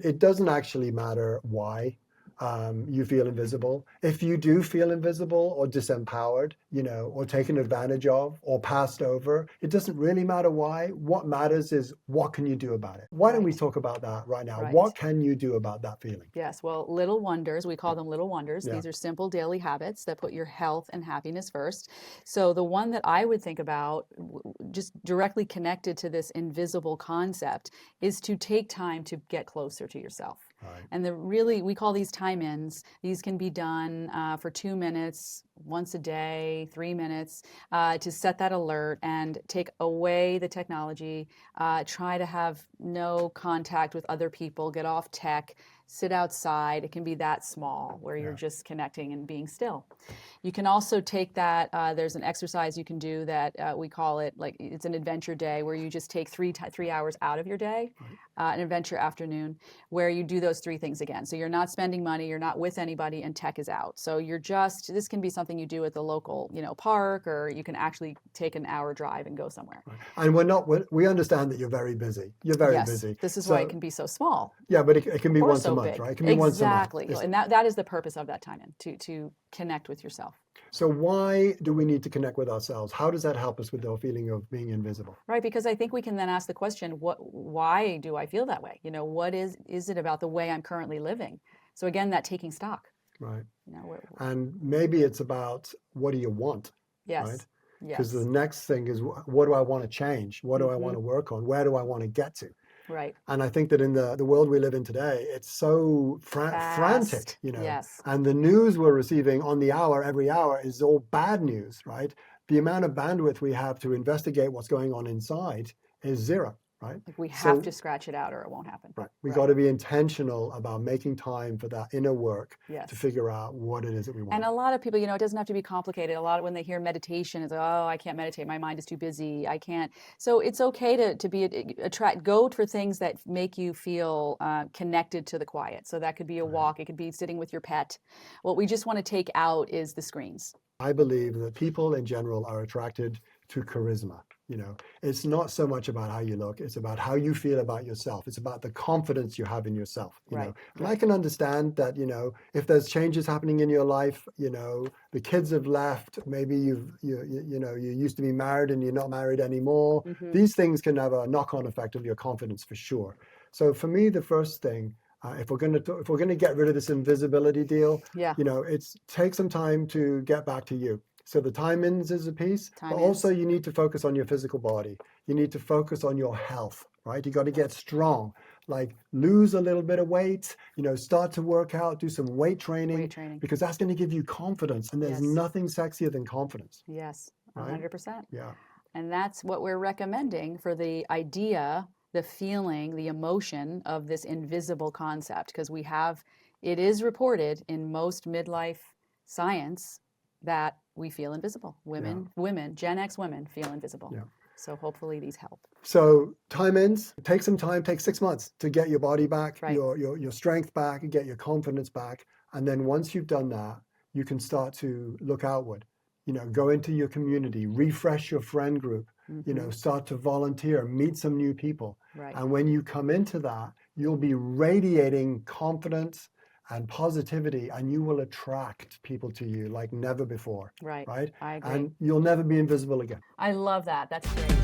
It doesn't actually matter why you feel invisible. If you do feel invisible or disempowered, or taken advantage of or passed over, it doesn't really matter why. What matters is what can you do about it? Why don't we talk about that right now? Right. What can you do about that feeling? Yes, well, little wonders, we call them little wonders. Yeah. These are simple daily habits that put your health and happiness first. So the one that I would think about, just directly connected to this invisible concept, is to take time to get closer to yourself. Right. And we call these time-ins. These can be done for 2 minutes, once a day, 3 minutes, to set that alert and take away the technology. Try to have no contact with other people, get off tech, sit outside. It can be that small where you're just connecting and being still. You can also take that, there's an exercise you can do that we call it, like, it's an adventure day, where you just take 3 hours out of your day, an adventure afternoon, where you do those 3 things again. So you're not spending money, you're not with anybody, and tech is out. So this can be something you do at the local, park, or you can actually take an hour drive and go somewhere. Right. And we understand that you're very busy. You're very busy. This is why it can be so small. Yeah, but it can be once so a month, big. right? It can be once a month. Exactly. And that is the purpose of that time in, to connect with yourself. So why do we need to connect with ourselves? How does that help us with the feeling of being invisible? Right, because I think we can then ask the question, why do I feel that way? What is it about the way I'm currently living? So again, that taking stock. Right. And maybe it's about, what do you want? Yes. Right? Yes. Because the next thing is, what do I want to change? What do I want to work on? Where do I want to get to? Right. And I think that in the world we live in today, it's so frantic, Yes. And the news we're receiving on the hour, every hour, is all bad news, right? The amount of bandwidth we have to investigate what's going on inside is zero, right? Like, we have to scratch it out or it won't happen. Right. We got to be intentional about making time for that inner work to figure out what it is that we want. And a lot of people, it doesn't have to be complicated. A lot when they hear meditation, it's like, oh, I can't meditate. My mind is too busy. I can't. So it's okay to go for things that make you feel connected to the quiet. So that could be a walk. It could be sitting with your pet. What we just want to take out is the screens. I believe that people in general are attracted to charisma. It's not so much about how you look, it's about how you feel about yourself. It's about the confidence you have in yourself. And I can understand that, if there's changes happening in your life, the kids have left, maybe you used to be married and you're not married anymore. These things can have a knock-on effect of your confidence, for sure. So for me, the first thing, if we're going to get rid of this invisibility deal, it's take some time to get back to you. So the time-ins is a piece, but also you need to focus on your physical body. You need to focus on your health, right? You got to get strong, like lose a little bit of weight, start to work out, do some weight training, because that's going to give you confidence. And there's nothing sexier than confidence. Yes, 100%. Right? Yeah. And that's what we're recommending for the idea, the feeling, the emotion of this invisible concept, because it is reported in most midlife science that we feel invisible. Women, Gen X women feel invisible. Yeah. So hopefully these help. So time-ins, take some time, take 6 months to get your body back, your strength back, and get your confidence back. And then once you've done that, you can start to look outward. Go into your community, refresh your friend group, start to volunteer, meet some new people. Right. And when you come into that, you'll be radiating confidence and positivity, and you will attract people to you like never before. Right? I agree. And you'll never be invisible again. I love that. That's great.